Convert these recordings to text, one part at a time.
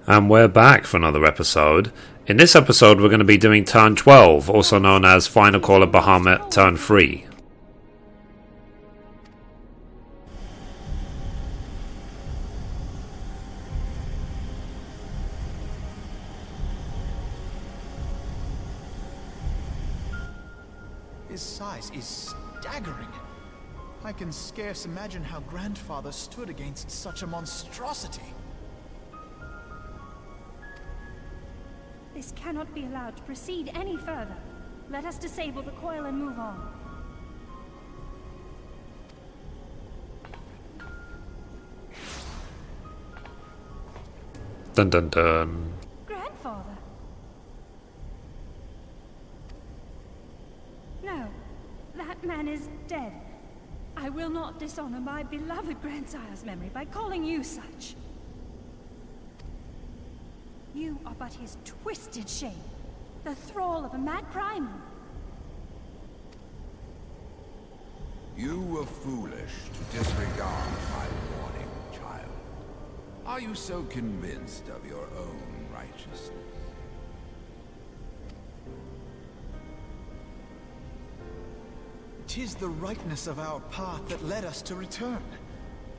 And we're back for another episode. In this episode we're going to be doing turn 12, also known as Final Coil of Bahamut turn 3. His size is staggering. I can scarce imagine how Grandfather stood against such a monstrosity. This cannot be allowed to proceed any further. Let us disable the coil and move on. Dun dun dun. Grandfather? No, that man is dead. I will not dishonor my beloved grandsire's memory by calling you such. You are but his twisted shape, the thrall of a mad primal. You were foolish to disregard my warning, child. Are you so convinced of your own righteousness? Tis the rightness of our path that led us to return.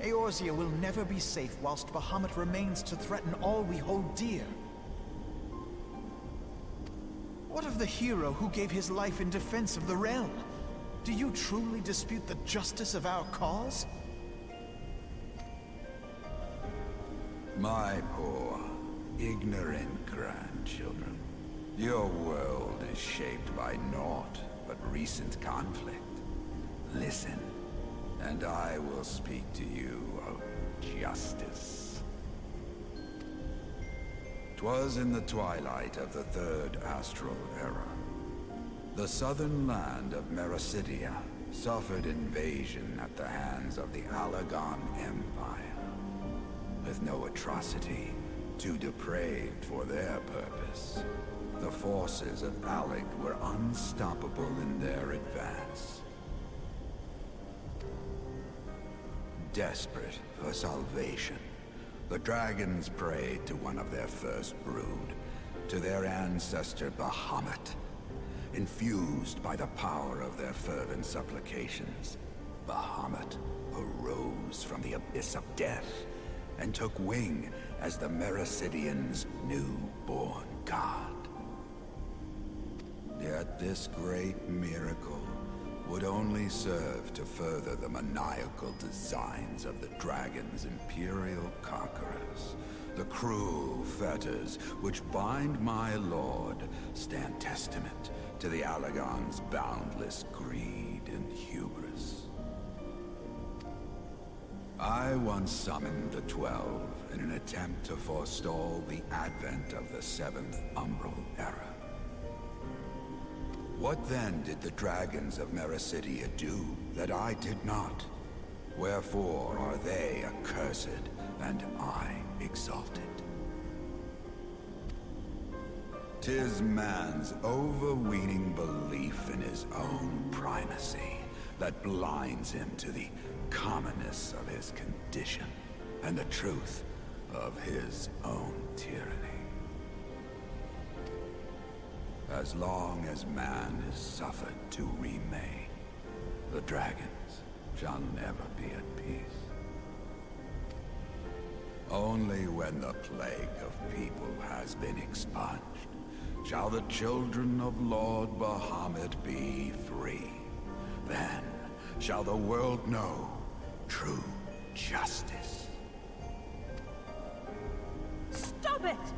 Eorzea will never be safe whilst Bahamut remains to threaten all we hold dear. What of the hero who gave his life in defense of the realm? Do you truly dispute the justice of our cause? My poor, ignorant grandchildren. Your world is shaped by naught but recent conflict. Listen, and I will speak to you of justice. 'Twas in the twilight of the Third Astral Era. The southern land of Mericidia suffered invasion at the hands of the Allagan Empire. With no atrocity too depraved for their purpose, the forces of Alec were unstoppable in their advance. Desperate for salvation, the dragons prayed to one of their first brood, to their ancestor Bahamut. Infused by the power of their fervent supplications, Bahamut arose from the abyss of death and took wing as the Mericidians' newborn god. Yet this great miracle would only serve to further the maniacal designs of the dragon's imperial conquerors. The cruel fetters which bind my lord stand testament to the Allagan's boundless greed and hubris. I once summoned the 12 in an attempt to forestall the advent of the 7th Umbral Era. What then did the dragons of Mericidia do that I did not? Wherefore are they accursed and I exalted? 'Tis man's overweening belief in his own primacy that blinds him to the commonness of his condition and the truth of his own tyranny. As long as man is suffered to remain, the dragons shall never be at peace. Only when the plague of people has been expunged shall the children of Lord Bahamut be free. Then shall the world know true justice. Stop it!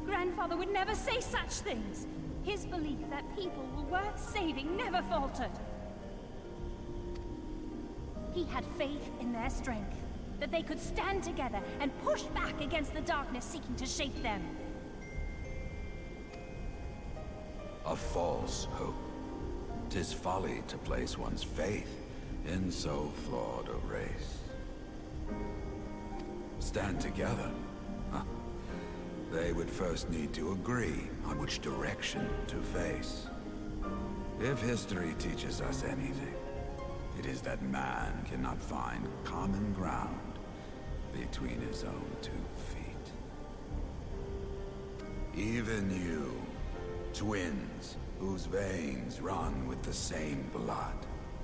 Grandfather would never say such things. His belief that people were worth saving never faltered. He had faith in their strength, that they could stand together and push back against the darkness seeking to shape them. A false hope. 'Tis folly to place one's faith in so flawed a race. Stand together? Huh. They would first need to agree on which direction to face. If history teaches us anything, it is that man cannot find common ground between his own 2 feet. Even you, twins whose veins run with the same blood,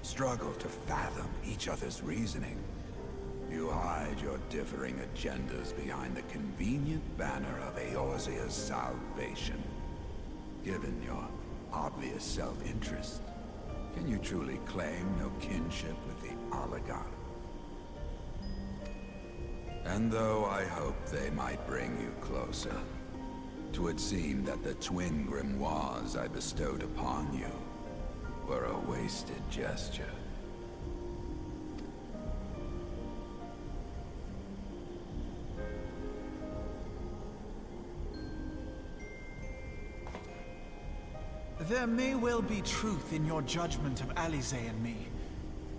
struggle to fathom each other's reasoning. You hide your differing agendas behind the convenient banner of Eorzea's salvation. Given your obvious self-interest, can you truly claim no kinship with the Allagan? And though I hope they might bring you closer, 'twould seem that the twin grimoires I bestowed upon you were a wasted gesture. There may well be truth in your judgment of Alize and me,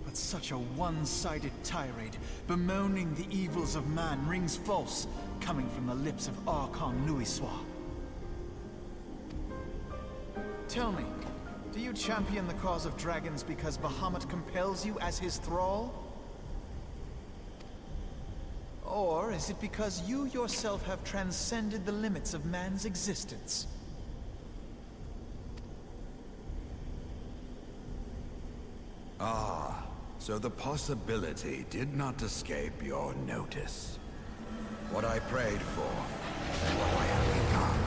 but such a one-sided tirade bemoaning the evils of man rings false, coming from the lips of Archon Louisoix. Tell me, do you champion the cause of dragons because Bahamut compels you as his thrall? Or is it because you yourself have transcended the limits of man's existence? Ah, so the possibility did not escape your notice. What I prayed for, and what I have become.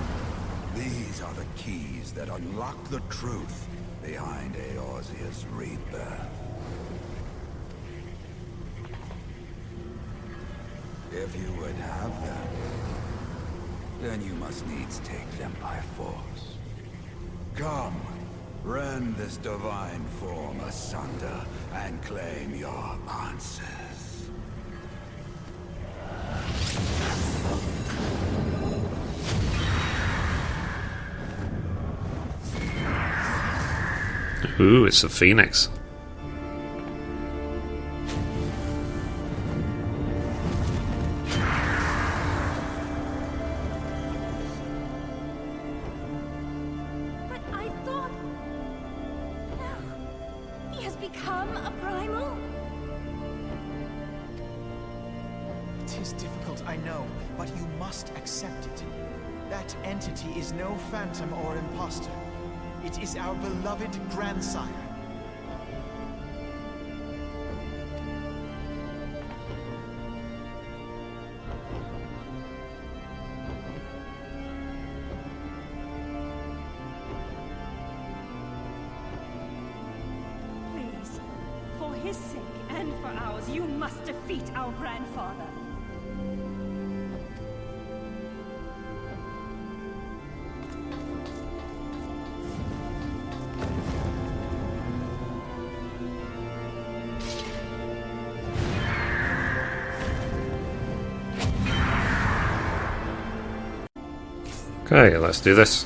These are the keys that unlock the truth behind Eorzea's rebirth. If you would have them, then you must needs take them by force. Come, rend this divine form asunder and claim your answers. Ooh, it's a phoenix. But I thought... No. He has become a primal? It is difficult, I know, but you must accept it. That entity is no phantom or imposter. It is our beloved grandsire. Please, for his sake and for ours, you must defeat our grandfather. Okay, let's do this.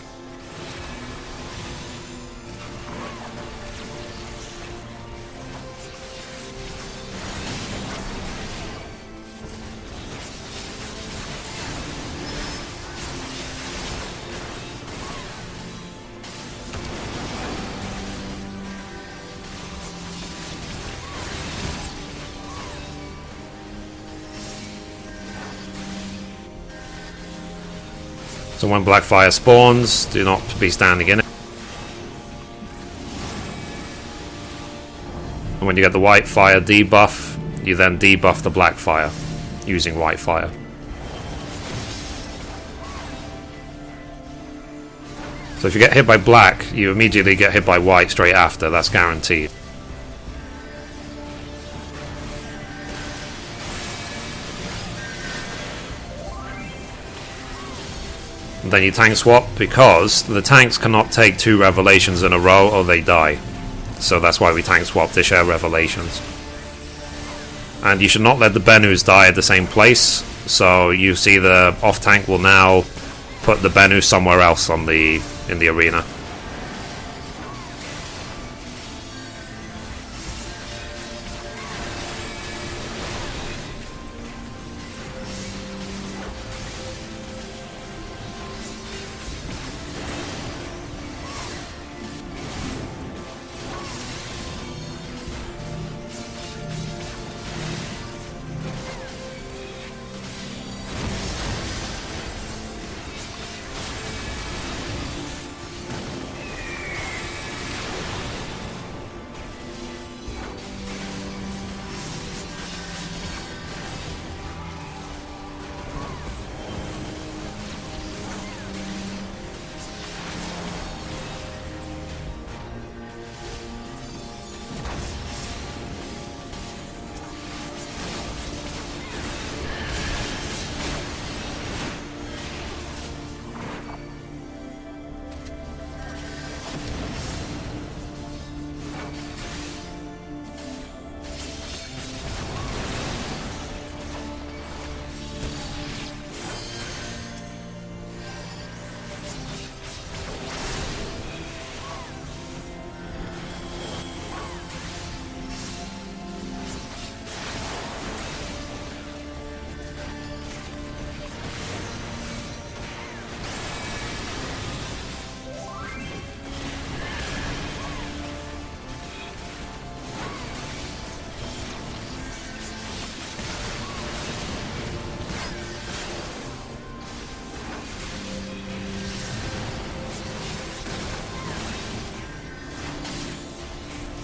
So when Blackfire spawns, do not be standing in it. And when you get the Whitefire debuff, you then debuff the Blackfire using Whitefire. So if you get hit by black, you immediately get hit by white straight after, that's guaranteed. Then you tank swap because the tanks cannot take 2 revelations in a row or they die. So that's why we tank swap to share revelations. And you should not let the Benus die at the same place. So you see the off tank will now put the Benu somewhere else on in the arena.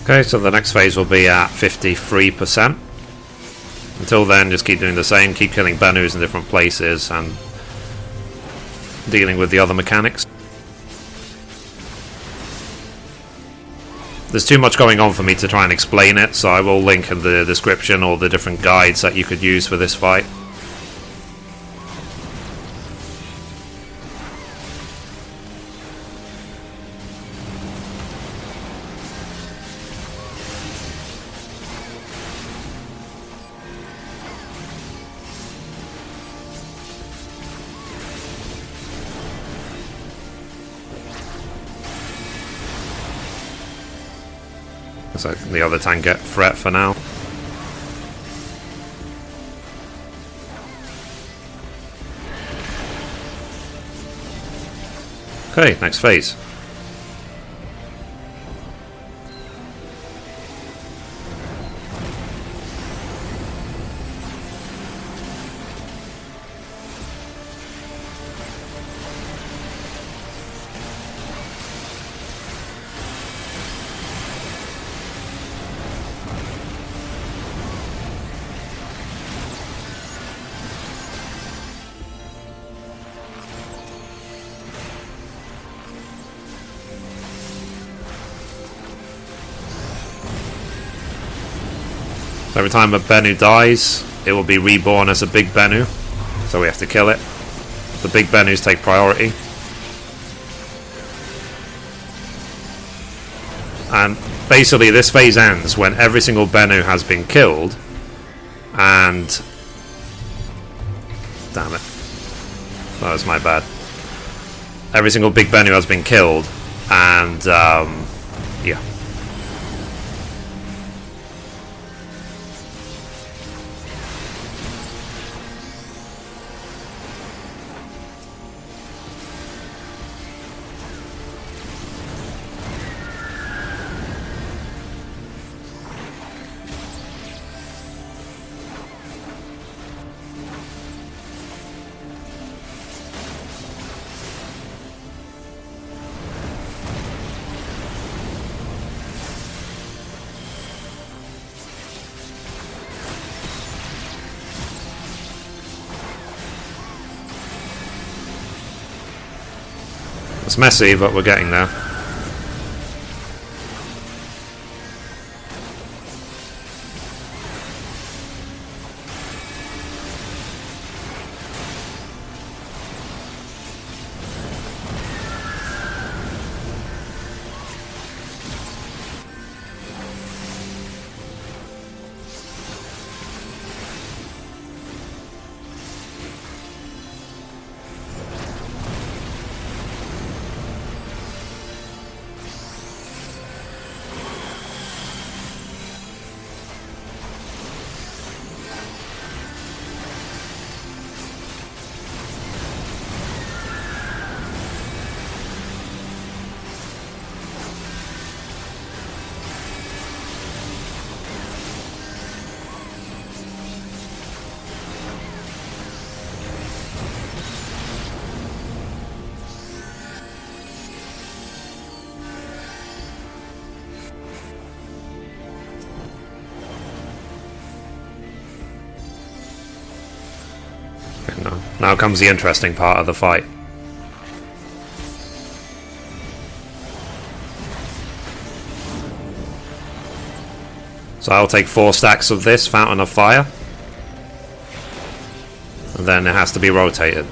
Okay, so the next phase will be at 53%. Until then, just keep doing the same, keep killing Benus in different places and dealing with the other mechanics. There's too much going on for me to try and explain it, so I will link in the description all the different guides that you could use for this fight. So the other tank get threat for now. Okay, next phase. So every time a Benu dies, it will be reborn as a big Benu. So we have to kill it. The big Benus take priority. And basically this phase ends when every single Benu has been killed. And... damn it. That was my bad. Every single big Benu has been killed. And, yeah. It's messy, but we're getting there. Now comes the interesting part of the fight. So I'll take 4 stacks of this Fountain of Fire. And then it has to be rotated.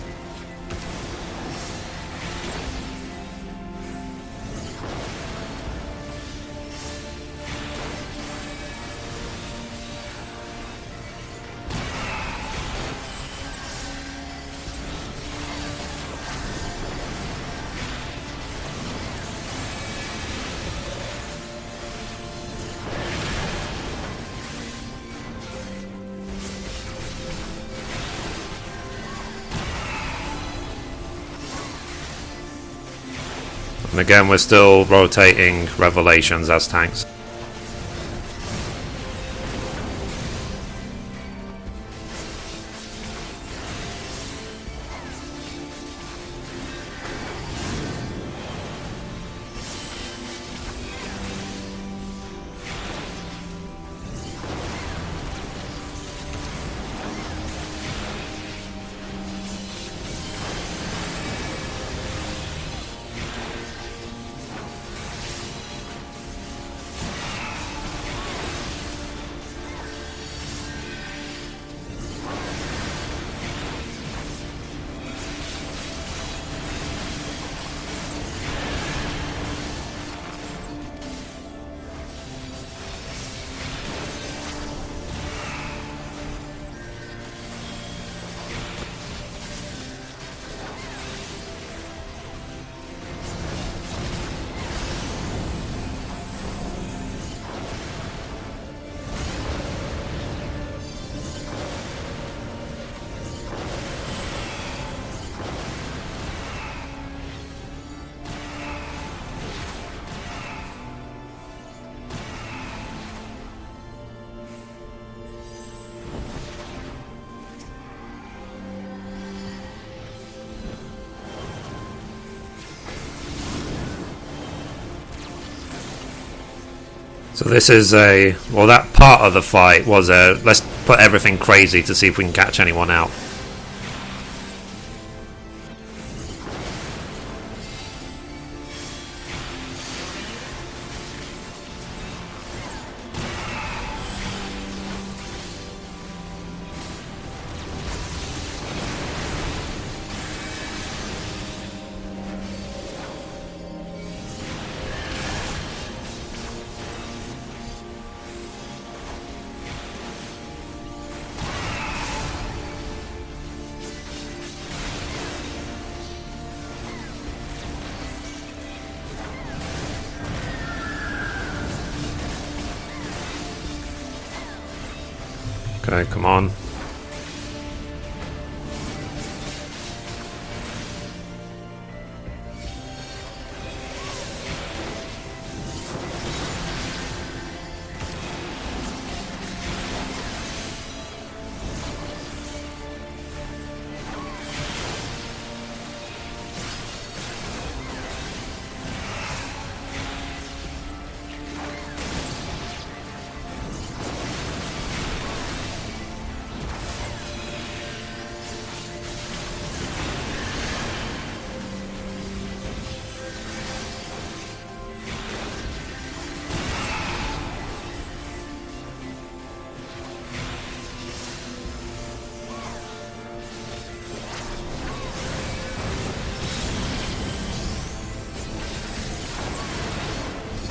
And again, we're still rotating Revelations as tanks. So this is a... well, that part of the fight was a... let's put everything crazy to see if we can catch anyone out. Okay, come on.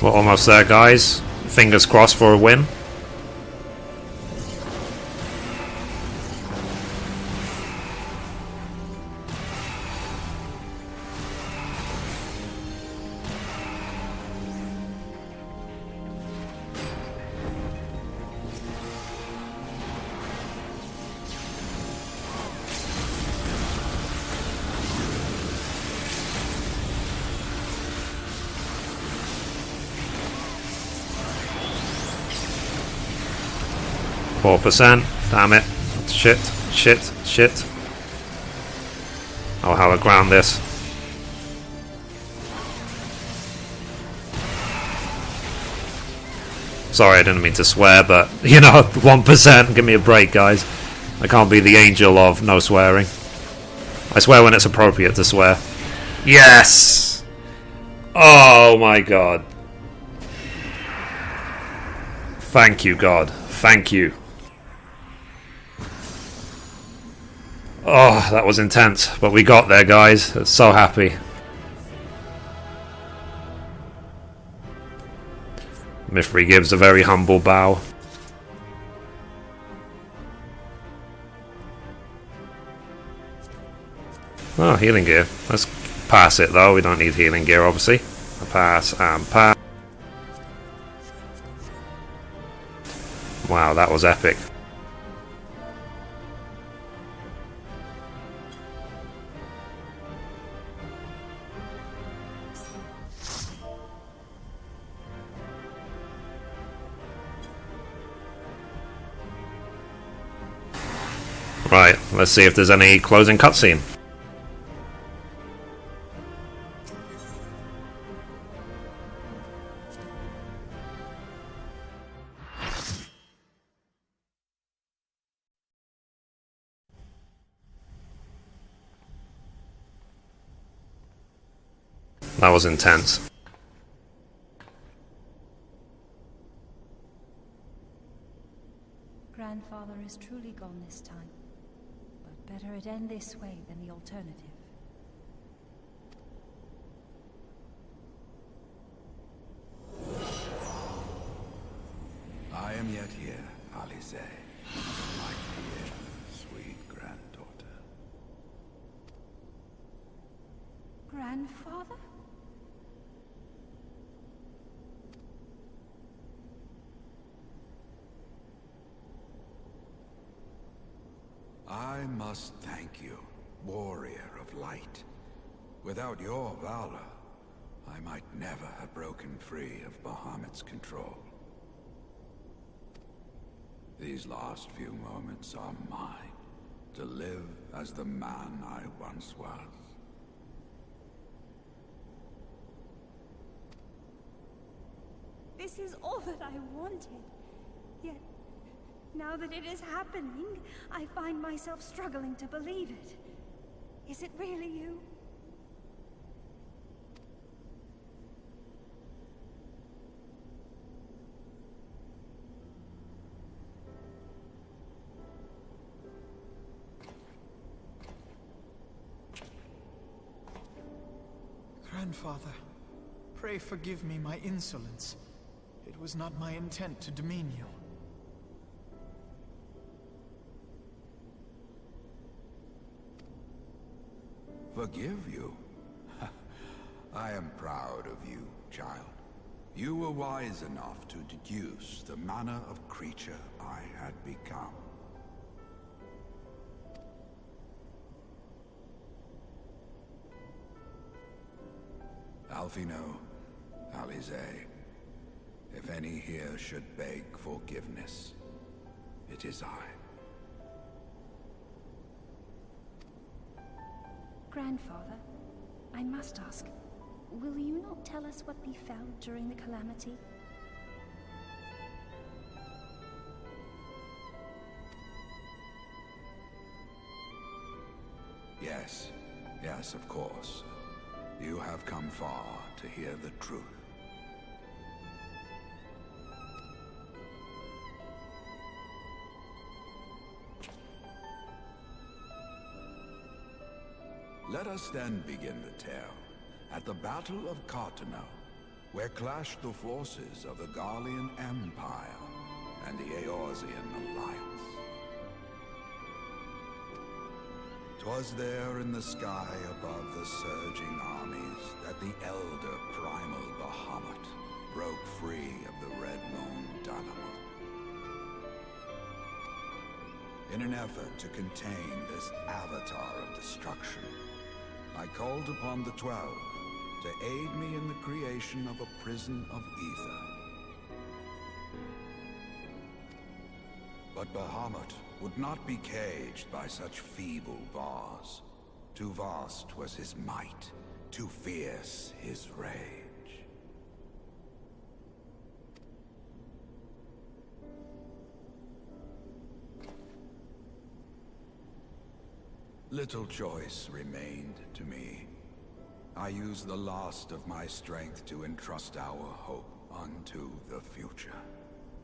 We're almost there, guys. Fingers crossed for a win. %. Damn it. Shit. I'll have a ground this. Sorry, I didn't mean to swear, but, you know, 1%. Give me a break, guys. I can't be the angel of no swearing. I swear when it's appropriate to swear. Yes! Oh my god. Thank you, God. Thank you. Oh, that was intense, but we got there, guys. So happy. Mithrie gives a very humble bow. Oh, healing gear. Let's pass it, though. We don't need healing gear, obviously. Pass and pass. Wow, that was epic. Right, let's see if there's any closing cutscene. That was intense. Grandfather is truly gone this time. But better it end this way than the alternative. I am yet here, Alice, my dear, sweet granddaughter. Grandfather? I must thank you, warrior of light. Without your valor, I might never have broken free of Bahamut's control. These last few moments are mine, to live as the man I once was. This This is all that I wanted. Yet, now that it is happening, I find myself struggling to believe it. Is it really you? Grandfather, pray forgive me my insolence. It was not my intent to demean you. Forgive you? I am proud of you, child. You were wise enough to deduce the manner of creature I had become. Alphino, Alisaie, if any here should beg forgiveness, it is I. Grandfather, I must ask, will you not tell us what befell during the calamity? Yes, yes, of course. You have come far to hear the truth. Let us then begin the tale at the Battle of Cartano, where clashed the forces of the Garlean Empire and the Eorzean Alliance. 'Twas there in the sky above the surging armies that the elder primal Bahamut broke free of the Red Moon Dalamut. In an effort to contain this avatar of destruction, I called upon the 12 to aid me in the creation of a prison of ether. But Bahamut would not be caged by such feeble bars. Too vast was his might, too fierce his rage. Little choice remained to me. I used the last of my strength to entrust our hope unto the future,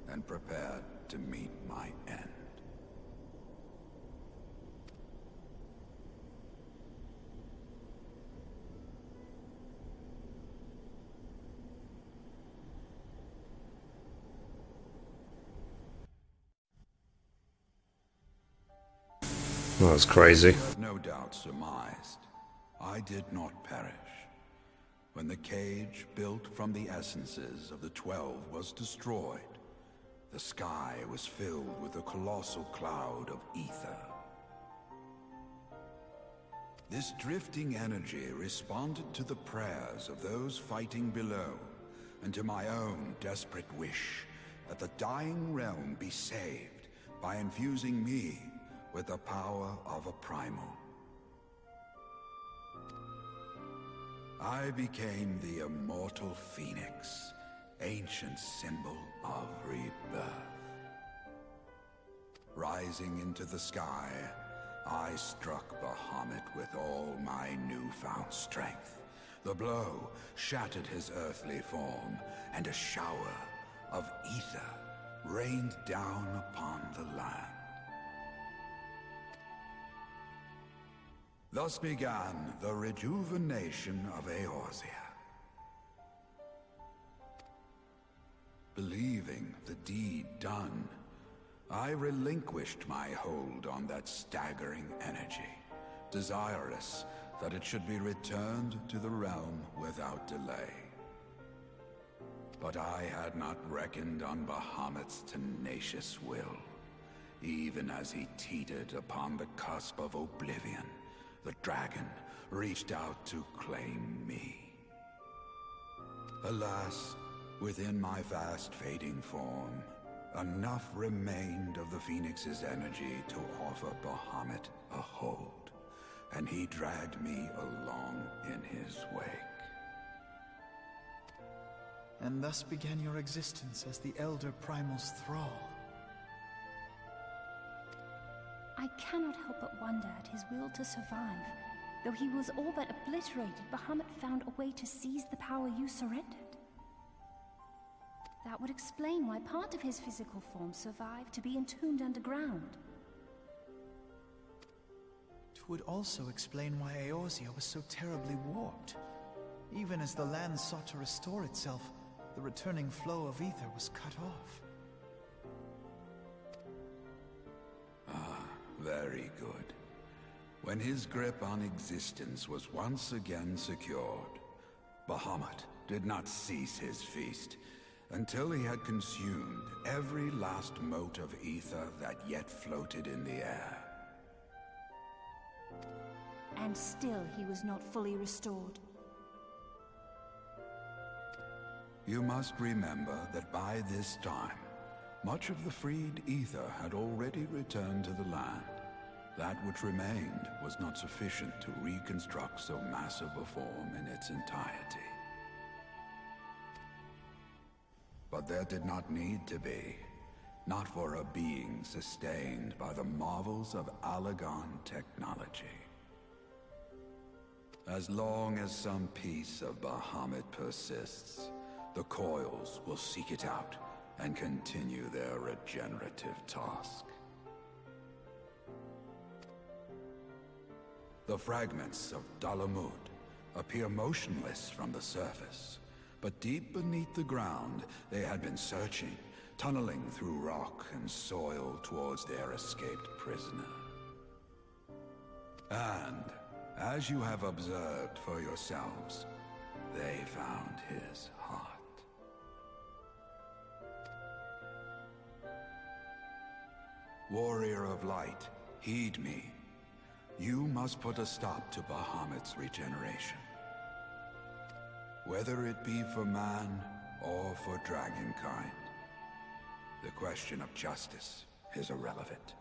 and prepared to meet my end. That was crazy. No doubt surmised, I did not perish. When the cage built from the essences of the 12 was destroyed, the sky was filled with a colossal cloud of ether. This drifting energy responded to the prayers of those fighting below, and to my own desperate wish that the dying realm be saved by infusing me with the power of a primal. I became the immortal phoenix, ancient symbol of rebirth. Rising into the sky, I struck Bahamut with all my newfound strength. The blow shattered his earthly form, and a shower of ether rained down upon the land. Thus began the rejuvenation of Eorzea. Believing the deed done, I relinquished my hold on that staggering energy, desirous that it should be returned to the realm without delay. But I had not reckoned on Bahamut's tenacious will. Even as he teetered upon the cusp of oblivion, the dragon reached out to claim me. Alas, within my fast fading form, enough remained of the Phoenix's energy to offer Bahamut a hold, and he dragged me along in his wake. and thus began your existence as the Elder Primal's thrall. I cannot help but wonder at his will to survive. Though he was all but obliterated, Bahamut found a way to seize the power you surrendered. That would explain why part of his physical form survived to be entombed underground. It would also explain why Eorzea was so terribly warped. Even as the land sought to restore itself, the returning flow of ether was cut off. Very good. When his grip on existence was once again secured, Bahamut did not cease his feast until he had consumed every last mote of ether that yet floated in the air. And still he was not fully restored. You must remember that by this time, much of the freed ether had already returned to the land. That which remained was not sufficient to reconstruct so massive a form in its entirety. But there did not need to be. Not for a being sustained by the marvels of Allagan technology. As long as some piece of Bahamut persists, the coils will seek it out and continue their regenerative task. The fragments of Dalamud appear motionless from the surface, but deep beneath the ground they had been searching, tunneling through rock and soil towards their escaped prisoner. And, as you have observed for yourselves, they found his heart. Warrior of Light, heed me. You must put a stop to Bahamut's regeneration. Whether it be for man or for dragonkind, the question of justice is irrelevant.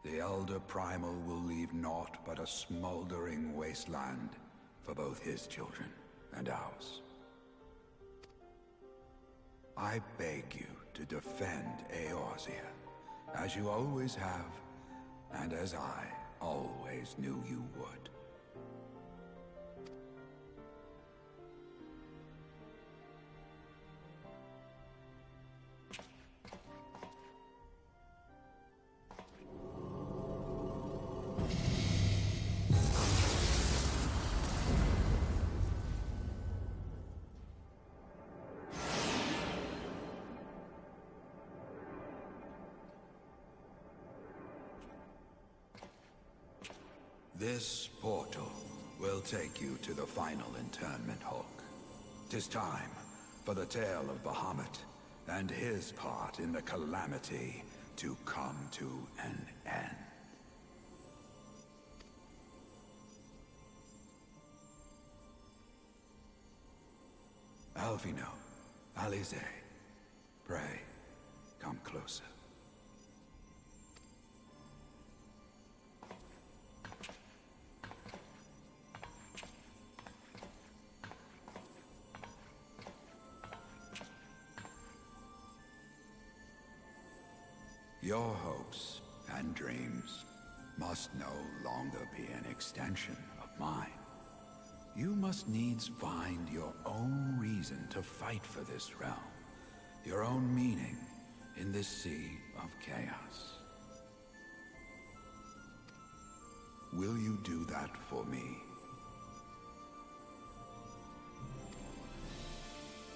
The Elder Primal will leave naught but a smoldering wasteland for both his children and ours. I beg you to defend Eorzea, as you always have, and as I always knew you would. This portal will take you to the final internment hulk. 'Tis time for the tale of Bahamut and his part in the calamity to come to an end. Alvino, Alize, pray, come closer. Your hopes and dreams must no longer be an extension of mine. You must needs find your own reason to fight for this realm, your own meaning in this sea of chaos. Will you do that for me?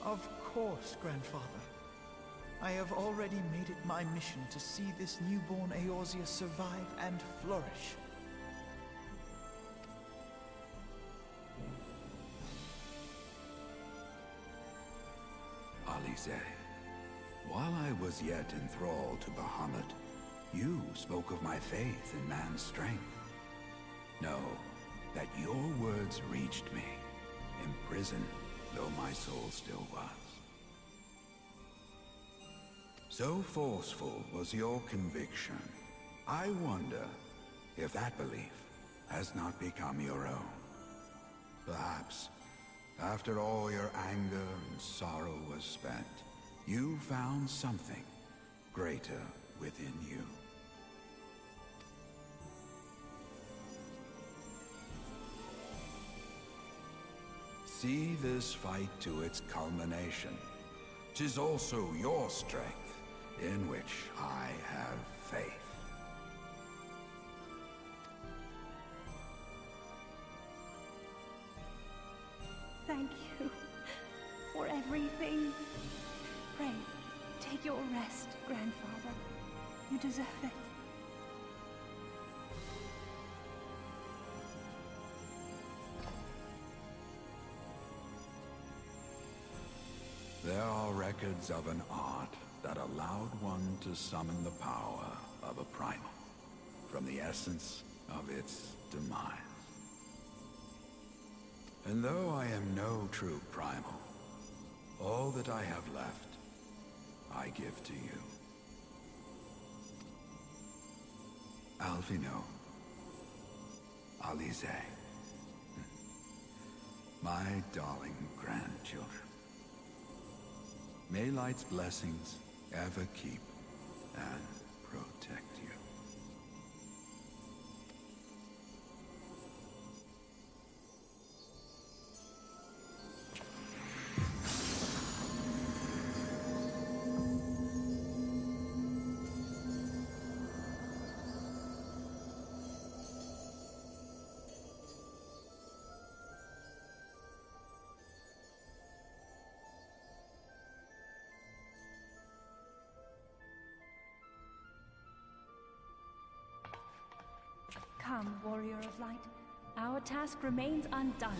Of course, Grandfather. I have already made it my mission to see this newborn Eorzea survive and flourish. Alize, while I was yet enthralled to Bahamut, you spoke of my faith in man's strength. Know that your words reached me, imprisoned though my soul still was. So forceful was your conviction, I wonder if that belief has not become your own. Perhaps After all your anger and sorrow was spent, you found something greater within you. See this fight to its culmination. 'Tis also your strength, in which I have faith. Thank you for everything. Pray, take your rest, Grandfather. You deserve it. There are records of an art that allowed one to summon the power of a primal from the essence of its demise. And though I am no true primal, all that I have left, I give to you. Alphino, Alize, my darling grandchildren. May Light's blessings ever keep and protect you. Come, Warrior of Light. Our task remains undone.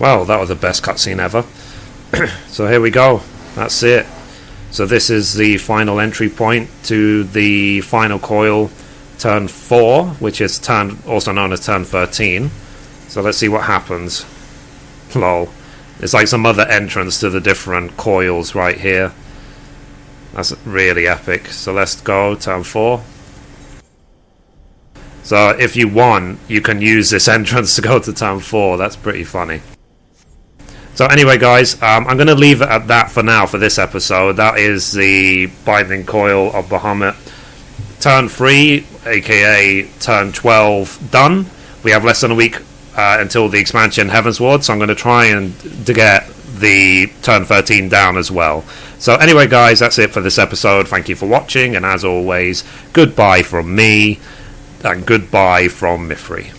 Well, that was the best cutscene ever. So here we go. That's it. So this is the final entry point to the final coil, turn 4, which is turn also known as turn 13. So let's see what happens. Lol. It's like some other entrance to the different coils right here. That's really epic. So let's go, turn 4. So if you want, you can use this entrance to go to turn 4. That's pretty funny. So anyway, guys, I'm going to leave it at that for now for this episode. That is the Binding Coil of Bahamut. Turn 3, aka turn 12, done. We have less than a week until the expansion Heavensward, so I'm going to try and to get the turn 13 down as well. So anyway, guys, that's it for this episode. Thank you for watching, and as always, goodbye from me, and goodbye from Mithrie.